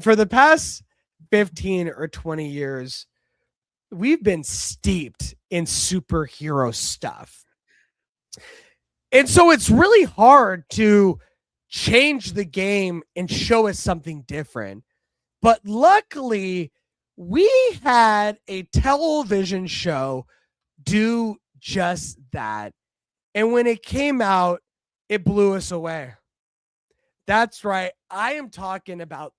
for the past 15 or 20 years, we've been steeped in superhero stuff. And so it's really hard to change the game and show us something different. But luckily, we had a television show do just that. And when it came out, it blew us away. That's right. I am talking about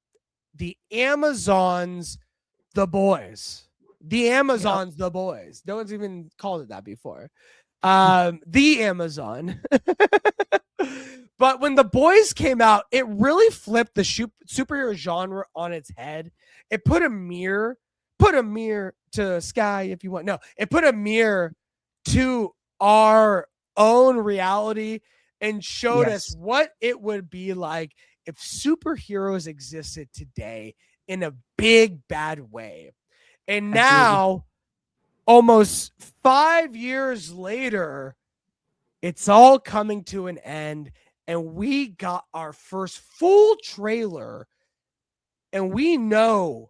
the Amazons, The Boys. The Amazons, The Boys. No one's even called it that before. The Amazon. But when The Boys came out, it really flipped the superhero genre on its head. It put a mirror to sky if you want. No, it put a mirror to our own reality and showed us what it would be like if superheroes existed today in a big bad way. And now, almost 5 years later, it's all coming to an end, and we got our first full trailer, and we know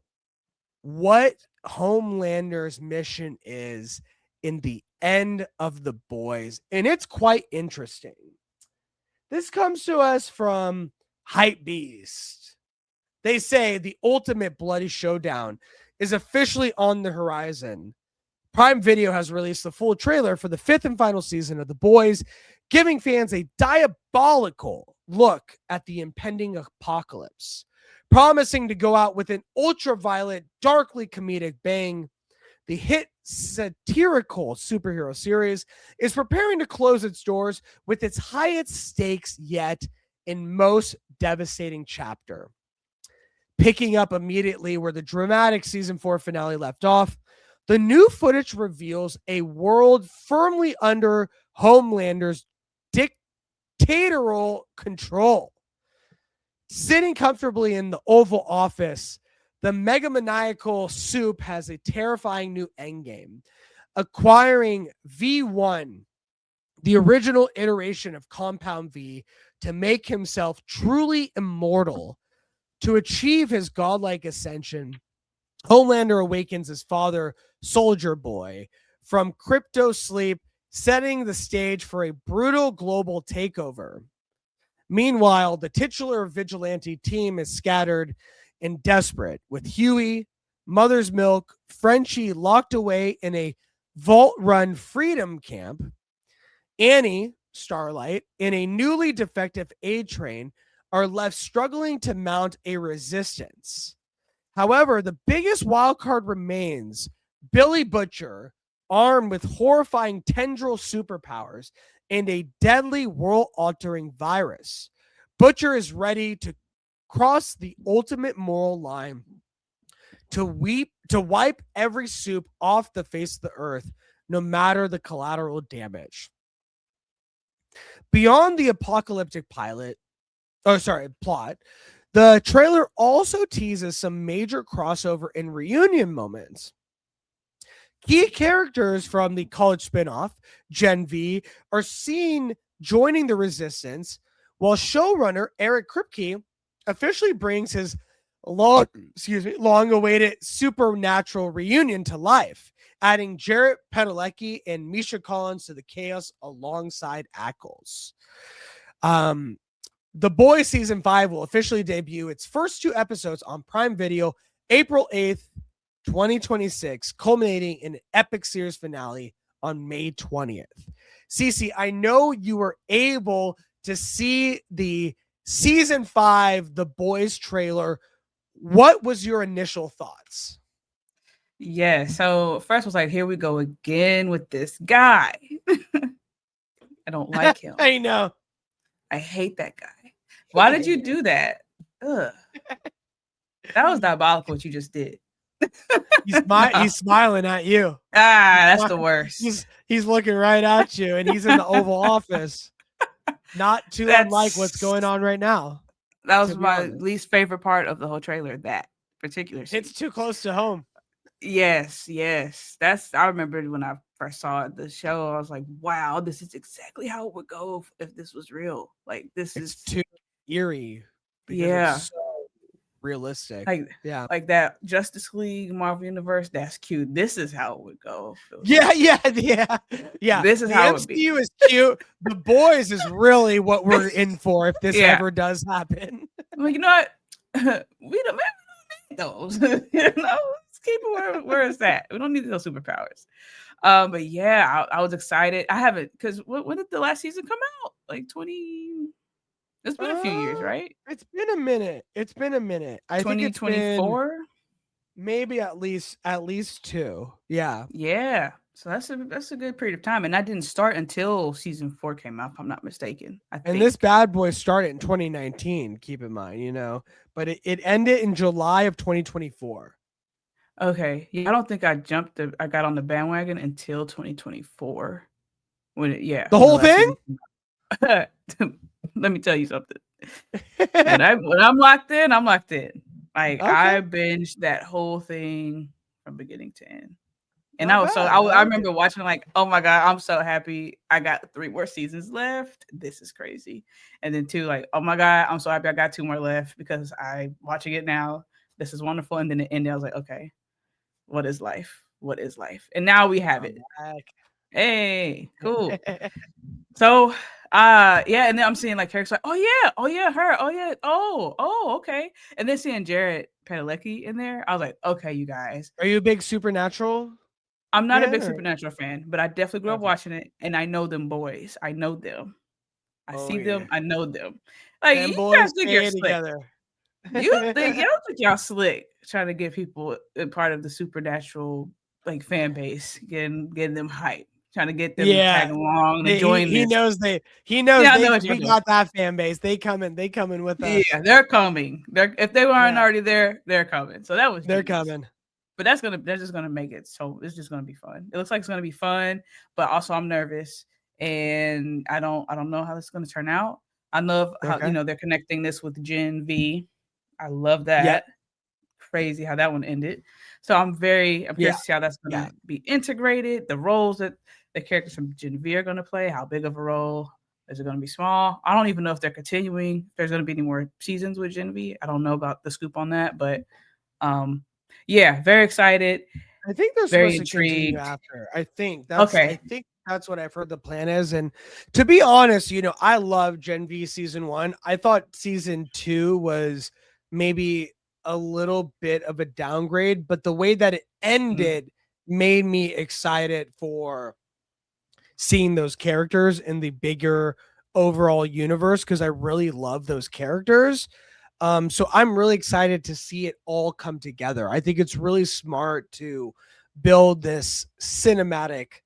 what Homelander's mission is in the end of The Boys, and it's quite interesting. This comes to us from Hype Beast. They say the ultimate bloody showdown is officially on the horizon. Prime Video has released the full trailer for the 5th and final season of The Boys, giving fans a diabolical look at the impending apocalypse. Promising to go out with an ultraviolet, darkly comedic bang, the hit satirical superhero series is preparing to close its doors with its highest stakes yet and most devastating chapter. Picking up immediately where the dramatic season 4 finale left off, the new footage reveals a world firmly under Homelander's dictatorial control. Sitting comfortably in the Oval Office, the megamaniacal Soup has a terrifying new endgame, acquiring V1, the original iteration of Compound V, to make himself truly immortal. To achieve his godlike ascension, Homelander awakens his father, Soldier Boy, from crypto sleep, setting the stage for a brutal global takeover. Meanwhile, the titular vigilante team is scattered and desperate, with Huey, Mother's Milk, Frenchie locked away in a vault-run freedom camp, Annie, Starlight, in a newly defective aid train, are left struggling to mount a resistance. However, the biggest wildcard remains Billy Butcher, armed with horrifying tendril superpowers and a deadly world-altering virus. Butcher is ready to cross the ultimate moral line to wipe every Soup off the face of the earth, no matter the collateral damage. Beyond the apocalyptic plot, the trailer also teases some major crossover and reunion moments. Key characters from the college spinoff, Gen V, are seen joining the resistance, while showrunner Eric Kripke officially brings his long-awaited supernatural reunion to life, adding Jarrett Padalecki and Misha Collins to the chaos alongside Ackles. The Boys Season 5 will officially debut its first 2 episodes on Prime Video April 8th, 2026, culminating in an epic series finale on May 20th. Cece, I know you were able to see the Season 5 The Boys trailer. What was your initial thoughts? Yeah, so first was like, here we go again with this guy. I don't like him. I know. I hate that guy. Why did you do that? Ugh. That was diabolical what you just did. He's smiling at you. That's the worst. He's looking right at you, and he's in the Oval Office. Not too unlike what's going on right now. That was my least favorite part of the whole trailer, that particular scene. It's too close to home. Yes. I remember when I first saw the show, I was like, wow, this is exactly how it would go if this was real. Like, this is too eerie. Yeah. It's realistic. Like Yeah. like that Justice League Marvel Universe, that's cute. This is how it would go. Yeah, yeah, yeah, yeah. This is The how it would be. MCU is cute. The boys is really what we're in for if this Yeah. ever does happen. I'm like, you know what? We don't need those. Let's keep it where it's at. We don't need those superpowers. But yeah, I was excited. I haven't because when did the last season come out? Like 20. It's been a few years, right? It's been a minute. It's been a minute. I think it's been 2024. maybe at least 2. Yeah. Yeah. So that's a good period of time, and that didn't start until season 4 came out. If I'm not mistaken, I And this think. bad boy started in 2019, keep in mind, but it ended in July of 2024. Okay. Yeah, I don't think I got on the bandwagon until 2024 The when the whole last thing? season came out. Let me tell you something. When I'm locked in, I'm locked in. Like Okay. I binged that whole thing from beginning to end. And Not bad. I I like it. remember watching like, oh my God, I'm so happy. I got 3 more seasons left. This is crazy. And then 2, like, oh my God, I'm so happy I got 2 more left because I'm watching it now. This is wonderful. And then it ended. I was like, okay, what is life? What is life? And now we have I'm it. back. Hey, cool. So yeah, and then I'm seeing like characters like, oh yeah, her, oh yeah, okay. And then seeing Jared Padalecki in there, I was like, okay, you guys. Are you a big Supernatural I'm not a fan big or Supernatural fan, but I definitely grew up okay? watching it, and I know them boys. I know them. I Oh see them. yeah. I know them. Like Them you guys boys think you're stay slick. together. Y'all think y'all slick trying to get people a part of the Supernatural like fan base, getting them hype, trying to get them to Yeah. tag along to He join he this. knows he knows Yeah, I know they what you're we doing. got that fan base. They coming with us. Yeah, they're coming. They're if they weren't Yeah. already there, they're coming. So that was They're genius. coming. But that's just gonna make it so it's just gonna be fun. It looks like it's gonna be fun, but also I'm nervous and I don't know how this is gonna turn out. I love how Okay. they're connecting this with Gen V. I love Yep. that. Crazy how that one ended. So I'm Yeah. curious to see how that's Yeah. gonna be integrated, the roles that the characters from Gen V are gonna play, how big of a role. Is it going to be small? I don't even know if they're continuing. If there's going to be any more seasons with Gen V. I don't know about the scoop on that, but yeah, very excited, I think they're very supposed to continue intrigued. after. I think that's what I've heard the plan is. And to be honest, I love Gen V season 1. I thought season 2 was maybe a little bit of a downgrade, but the way that it Mm, ended made me excited for seeing those characters in the bigger overall universe because I really love those characters. So I'm really excited to see it all come together. I think it's really smart to build this cinematic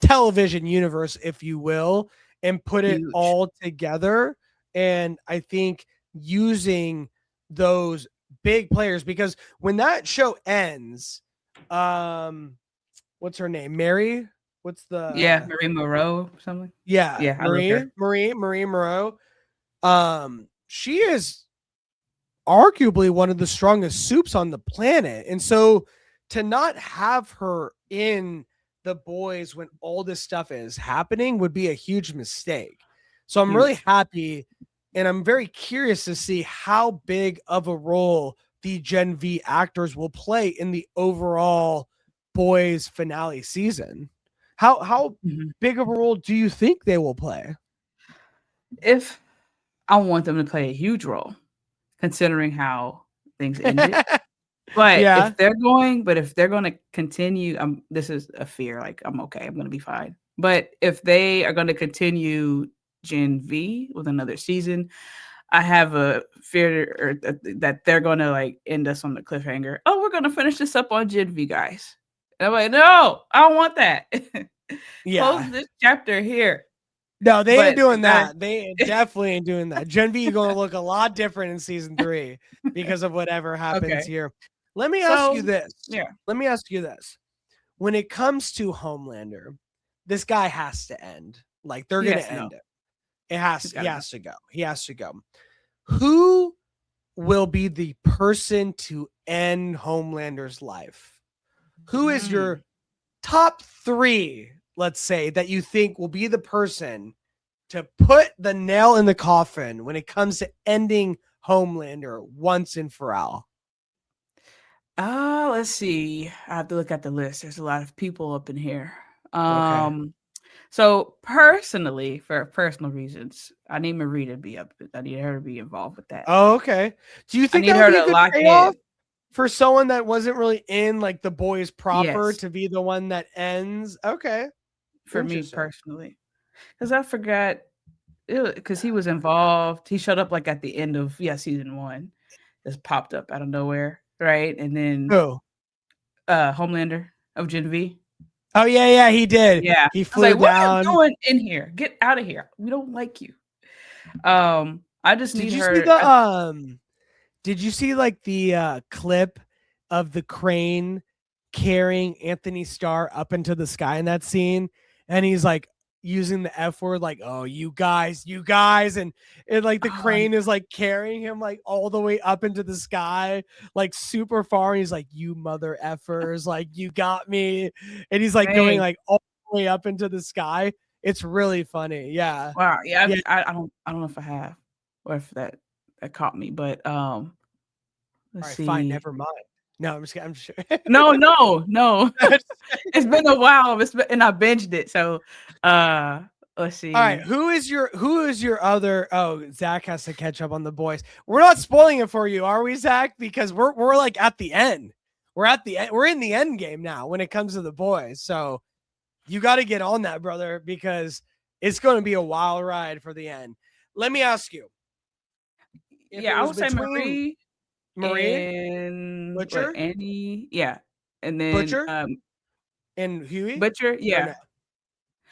television universe, if you will, and put it huge. all together. And I think using those big players because when that show ends, what's her name? Mary? What's Yeah, the Marie Moreau or something. yeah, Yeah, I love Marie, her. Marie Moreau. She is arguably one of the strongest soups on the planet. And so to not have her in the boys when all this stuff is happening would be a huge mistake. So I'm really Huge. happy and I'm very curious to see how big of a role the Gen V actors will play in the overall boys finale season. How Mhm. big of a role do you think they will play? If I want them to play a huge role, considering how things ended. Yeah. But if they're going to continue, this is a fear. Like I'm okay, I'm going to be fine. But if they are going to continue Gen V with another season, I have a fear that they're going to like end us on the cliffhanger. Oh, we're going to finish this up on Gen V, guys. And I'm like, no, I don't want that. Close Yeah. this chapter here. No, they ain't But doing that. They definitely ain't doing that. Gen V going to look a lot different in season 3 because of whatever happens okay. here. Let me ask you So this. yeah, Let me ask you this. When it comes to Homelander, this guy has to end. Like they're going yes, to no, end it. It has he's he got to go. has to go. He has to go. Who will be the person to end Homelander's life? Who is your Mm. top 3, let's say, that you think will be the person to put the nail in the coffin when it comes to ending Homelander once and for all? Let's see. I have to look at the list. There's a lot of people up in here. Okay. So personally, for personal reasons, I need Marie to be up. I need her to be involved with that. Oh, okay. Do you I think need that would her be a to good lock payoff in. for someone that wasn't really in like the boys proper Yes, to be the one that ends? Okay. for me Interesting. personally, because I forgot because he was involved. He showed up like at the end of season one. Just popped up out of nowhere, right? And then Who? Homelander of Gen V. Oh yeah, yeah, he did. Yeah. He I was flew like, "What are you down. doing in here? Get out of here. We don't like you." I just Did need you see her the did you see like the clip of the crane carrying Anthony Starr up into the sky in that scene? And he's like using the F word, like, oh, you guys, and like the oh, crane is like carrying him like all the way up into the sky, like super far. And he's like, you mother effers, like you got me. And he's like going dang. like all the way up into the sky. It's really funny. Yeah. Wow. Yeah, Yeah. I don't know if I have or if that caught me, but All let's right, fine, see. never mind. No, I'm just kidding. I'm sure. No, no, no. It's been a while. And I binged it. So let's All right, see. who is your other? Oh, Zach has to catch up on the boys. We're not spoiling it for you, are we, Zach? Because we're like at the end. We're at the end. We're in the end game now when it comes to the boys. So you got to get on that, brother, because it's going to be a wild ride for the end. Let me ask you, if it Yeah, I was would say between Marie Marie, and what Butcher, Annie. Yeah. And then Butcher, and Huey, Butcher, or no, yeah.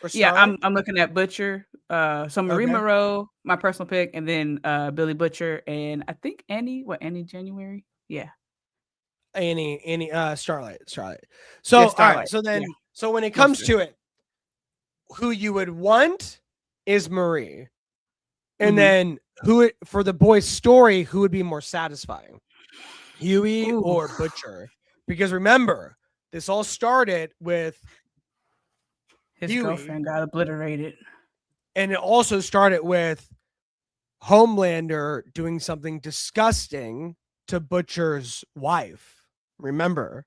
or Yeah, Starlight? I'm looking at Butcher, so Marie Okay, Monroe, my personal pick, and then Billy Butcher, and I think Annie January? Yeah. Annie, Starlight. Yeah, So all right, Starlight. so Yeah, then, so when it those comes 2. to it, who you would want is Marie. And Mhm. then for the boy's story, who would be more satisfying? Huey Ooh, or Butcher? Because remember, this all started with his Huey, girlfriend got obliterated. and it also started with Homelander doing something disgusting to Butcher's wife. Remember,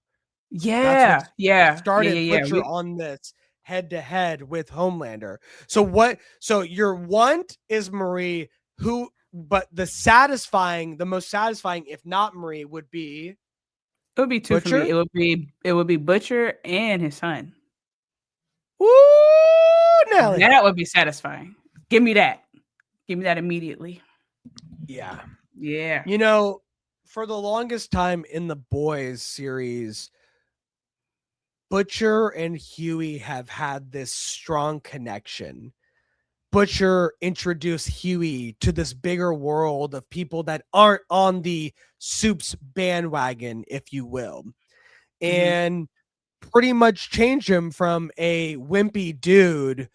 that's what Yeah, yeah, yeah, started yeah, yeah. Butcher on this head to head with Homelander. So your want is Marie, who but the most satisfying, if not Marie, would be It would be 2 for me. Butcher. It would be Butcher and his son. Woo, Nelly. That would be satisfying. Give me that. Give me that immediately. Yeah. Yeah. You know, for the longest time in the Boys series, Butcher and Huey have had this strong connection. Butcher introduced Huey to this bigger world of people that aren't on the Soups bandwagon, if you will, Mhm. and pretty much changed him from a wimpy dude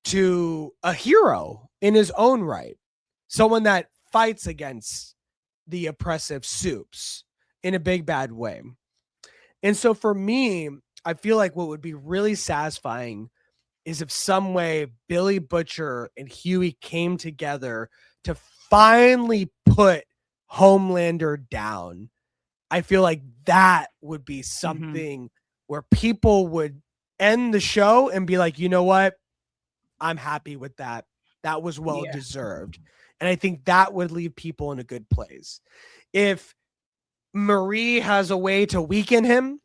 to a hero in his own right. Someone that fights against the oppressive Soups in a big bad way. And so for me, I feel like what would be really satisfying is if some way Billy Butcher and Huey came together to finally put Homelander down. I feel like that would be Mhm. something where people would end the show and be like, you know what? I'm happy with that. That was well Yeah. deserved. And I think that would leave people in a good place. If Marie has a way to weaken him,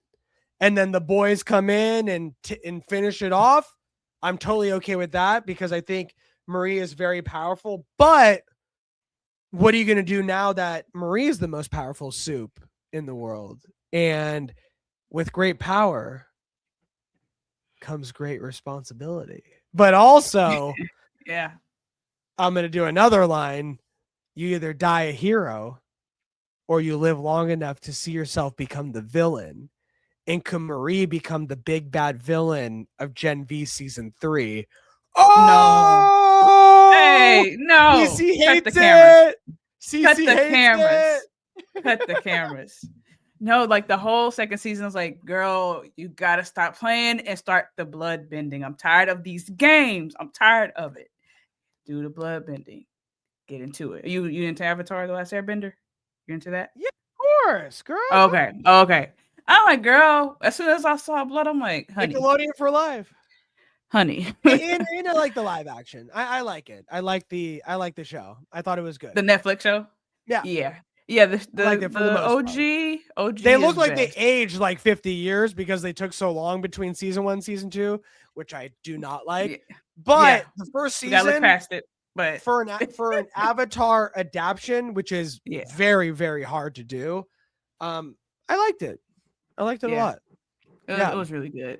and then the boys come in and finish it off, I'm totally okay with that because I think Marie is very powerful. But what are you going to do now that Marie is the most powerful soup in the world? And with great power comes great responsibility. But also, Yeah. I'm going to do another line. You either die a hero or you live long enough to see yourself become the villain. And can Marie become the big bad villain of Gen V season 3? No. Oh, Hey, no. CC Cut the hates cameras. it. Cut CC the hates it. cameras. Cut the cameras. No, like the whole second season was like, girl, you gotta stop playing and start the blood bending. I'm tired of these games. I'm tired of it. Do the blood bending. get into it. You into Avatar: The Last Airbender? You into that? Yeah, of course, girl. Okay. Okay. I'm like, girl. As soon as I saw blood, I'm like, honey, Nickelodeon for life. honey. And I like the live action. I like it. I like the show. I thought it was good. The Netflix show. Yeah, Yeah. Yeah. The I liked the it for the the most part. OG They is look like they best. aged like 50 years because they took so long between season 1 and season 2, which I do not like. Yeah. But Yeah. the first We gotta look season past it. But for an Avatar adaptation, which is yeah. very very hard to do, I liked it. I liked it a Yeah. lot. It Yeah, was really good.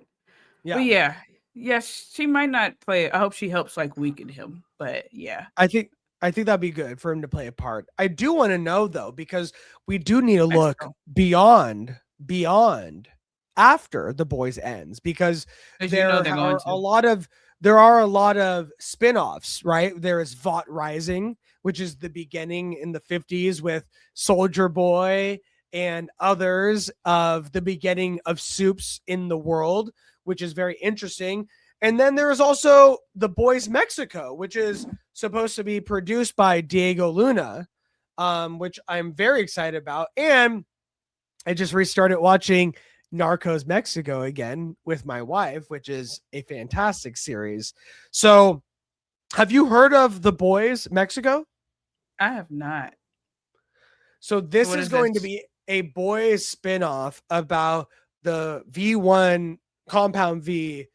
But yeah. yeah. Yeah, she might not play. I hope she helps like weaken him. But yeah. I think that'd be good for him to play a part. I do want to know though, because we do need to look Mexico. beyond after The Boys ends, because As you know they're going to. there are a lot of spin-offs, right? There is Vought Rising, which is the beginning in the 50s with Soldier Boy and others of the beginning of soups in the world, which is very interesting. And then there is also The Boys Mexico, which is supposed to be produced by Diego Luna, which I'm very excited about. And I just restarted watching Narcos Mexico again with my wife, which is a fantastic series. So, have you heard of The Boys Mexico? I have not. So, So this what is is going to this? be a Boys spinoff about the V1 Compound V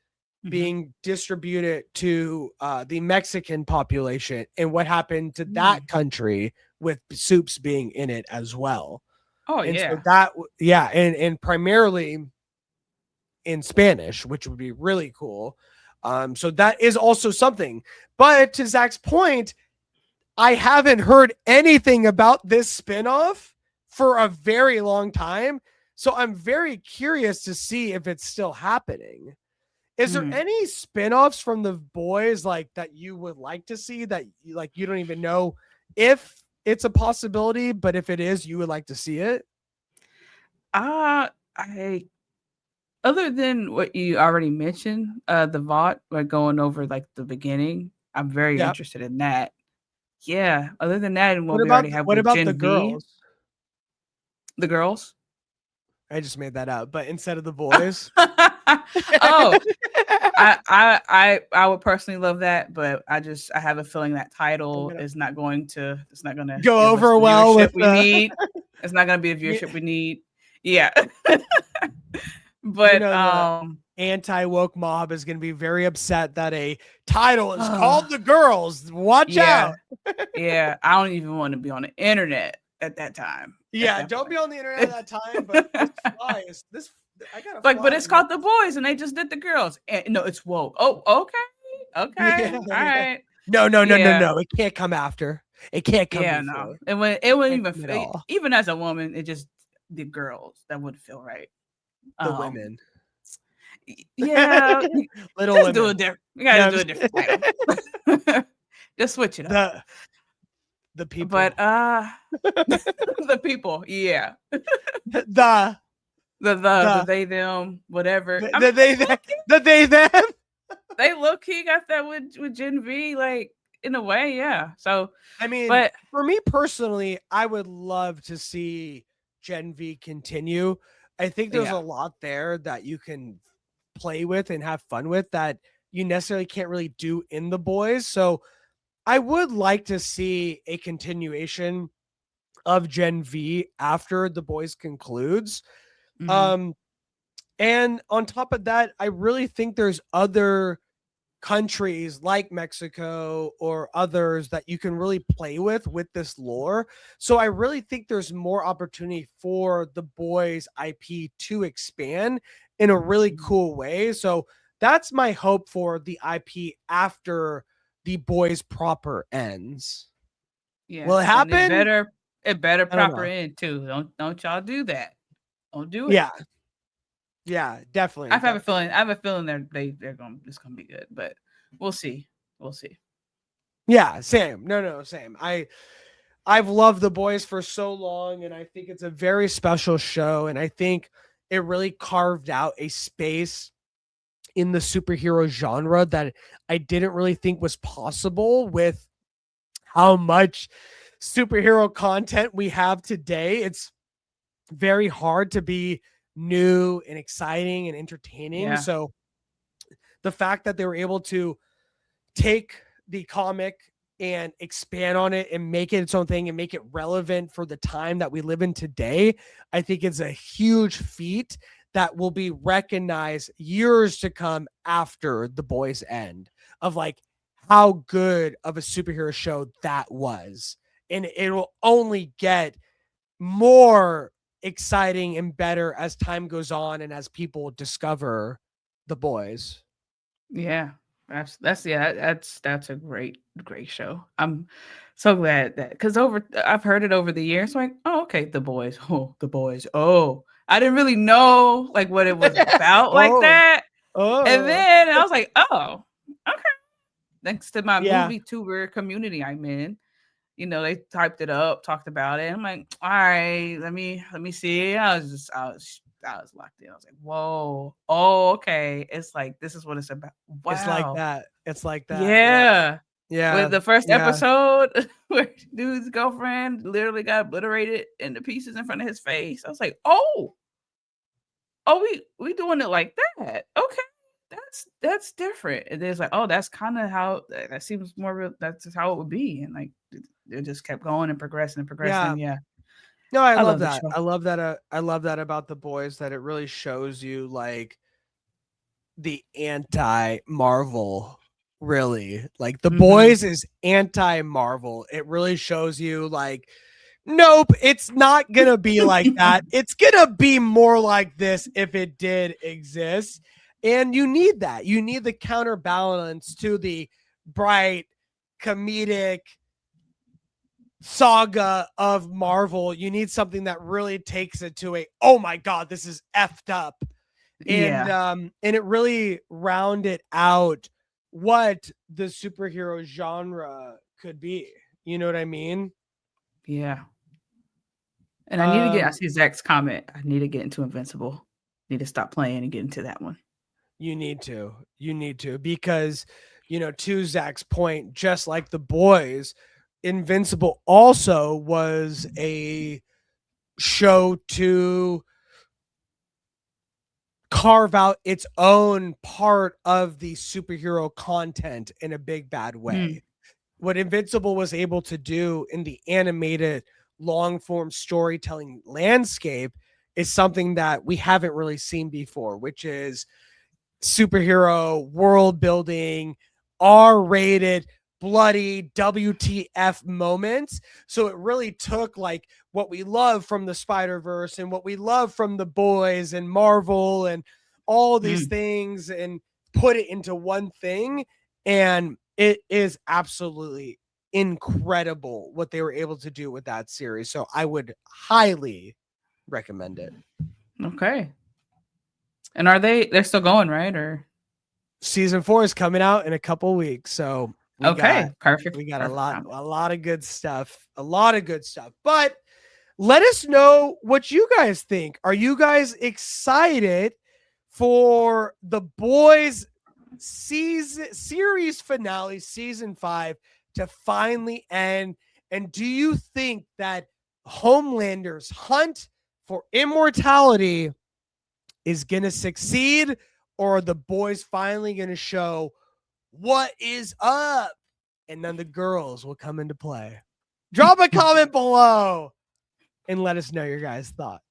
Mm-hmm. being distributed to the Mexican population and what happened to Mm. that country with soups being in it as well. Oh And so yeah. yeah, and primarily in Spanish, which would be really cool. So that is also something. But to Zach's point, I haven't heard anything about this spinoff for a very long time. So I'm very curious to see if it's still happening. Is there Mm. any spin-offs from the boys like that you would like to see that you don't even know if it's a possibility, but if it is, you would like to see it? I other than what you already mentioned, the Vought, like going over like the beginning, I'm very Yeah. interested in that. Yeah. Other than that, and what What we already about have with the Gen V, girls? the girls. I just made that up, but instead of the boys. Oh, I would personally love that, but I have a feeling that title is not going to it's not gonna Go give us over the well viewership with we the need. It's not gonna be the you, viewership we need. Yeah. you But know the anti-woke mob is going to be very upset that a title is called The Girls. Watch yeah, out. yeah. I don't even want to be on the internet at that time. At Yeah, that don't be point. on the internet at that time, but this flies. This I got a Like, but fly it's in my called the boys and they just did the girls. And, no, it's woke. Oh, okay. Okay. yeah, All yeah. right. No, no, no, no, Yeah. no. It can't come after. It can't come Yeah, no. before. It It wouldn't can't even come at all. even as a woman, it just the girls that wouldn't feel right. The Um women. yeah, Little just do a women. different. You got to No, do a different title. Just switch it up. the But people. the people, yeah, the the the they them whatever. I mean, the they the they them. they look he got that with Gen V, like in a way, yeah. So, I mean, but for me personally, I would love to see Gen V continue. I think there's a yeah, lot there that you can play with and have fun with that you necessarily can't really do in the boys. So I would like to see a continuation of Gen V after the boys concludes. hmm Um, and on top of that, I really think there's other countries like Mexico or others that you can really play with this lore. So I really think there's more opportunity for the boys IP to expand in a really cool way. So that's my hope for the IP after the boys proper ends. Will it yes, and happen? it better I don't proper know. in too. Don't y'all do that. Don't do it. Yeah. Yeah, definitely. I have a feeling they're going it's gonna be good, but we'll see. We'll see. Yeah, same. No, same. I've loved The Boys for so long, and I think it's a very special show. And I think it really carved out a space in the superhero genre that I didn't really think was possible with how much superhero content we have today. It's very hard to be new and exciting and entertaining. Yeah. So the fact that they were able to take the comic and expand on it and make it its own thing and make it relevant for the time that we live in today, I think it's a huge feat that will be recognized years to come after The Boys end, of like how good of a superhero show that was. And it will only get more exciting and better as time goes on and as people discover The Boys. Yeah. That's a great show. I'm so glad that because over I've heard it over the years. Like, oh, okay, The Boys. Oh, The Boys. Oh, I didn't really know like what it was about like Oh, that. And oh, then I was like, oh, okay. Thanks to my yeah. movie tuber community I'm in, they typed it up, talked about it. I'm like, all right, let me see. I was locked in. I was like, whoa, oh, okay. It's like this is what it's about. It's like Wow. that. It's like that. Yeah. Yeah. With Yeah. the first Yeah. episode where dude's girlfriend literally got obliterated into pieces in front of his face. I was like, oh, we doing it like that. Okay. That's different. And then it's like, oh, that's kind of how that seems more real. That's just how it would be. And like it just kept going and progressing and Yeah. progressing. Yeah. No, I I love love the that. show. I love that. I love that about The Boys, that it really shows you like the anti Marvel. Really, like The Mm-hmm. Boys is anti Marvel. It really shows you like, nope, it's not gonna be like that. It's gonna be more like this if it did exist. And you need that. You need the counterbalance to the bright comedic saga of Marvel. You need something that really takes it to a, oh my god, this is effed up. Yeah. And it really rounded out what the superhero genre could be. You know what I mean? Yeah. And I Um see Zach's comment. I need to get into Invincible. Need to stop playing and get into that one. you need to. You need to, because to Zach's point, just like The Boys, Invincible also was a show to carve out its own part of the superhero content in a big bad Mm. way. What Invincible was able to do in the animated long form storytelling landscape is something that we haven't really seen before, which is superhero world building, R-rated, bloody WTF moments. So it really took like what we love from the Spider-Verse and what we love from The Boys and Marvel and all these Mm. things and put it into one thing. And it is absolutely incredible what they were able to do with that series. So I would highly recommend it. Okay. And they're still going, right? Or Season 4 is coming out in a couple weeks, so we got okay, perfect, we got a perfect lot time. a lot of good stuff. A lot of good stuff. But let us know what you guys think. Are you guys excited for The Boys series finale, season 5, to finally end? And do you think that Homelander's hunt for immortality is going to succeed, or are the boys finally going to show what is up? And then the girls will come into play. Drop a comment below and let us know your guys' thoughts.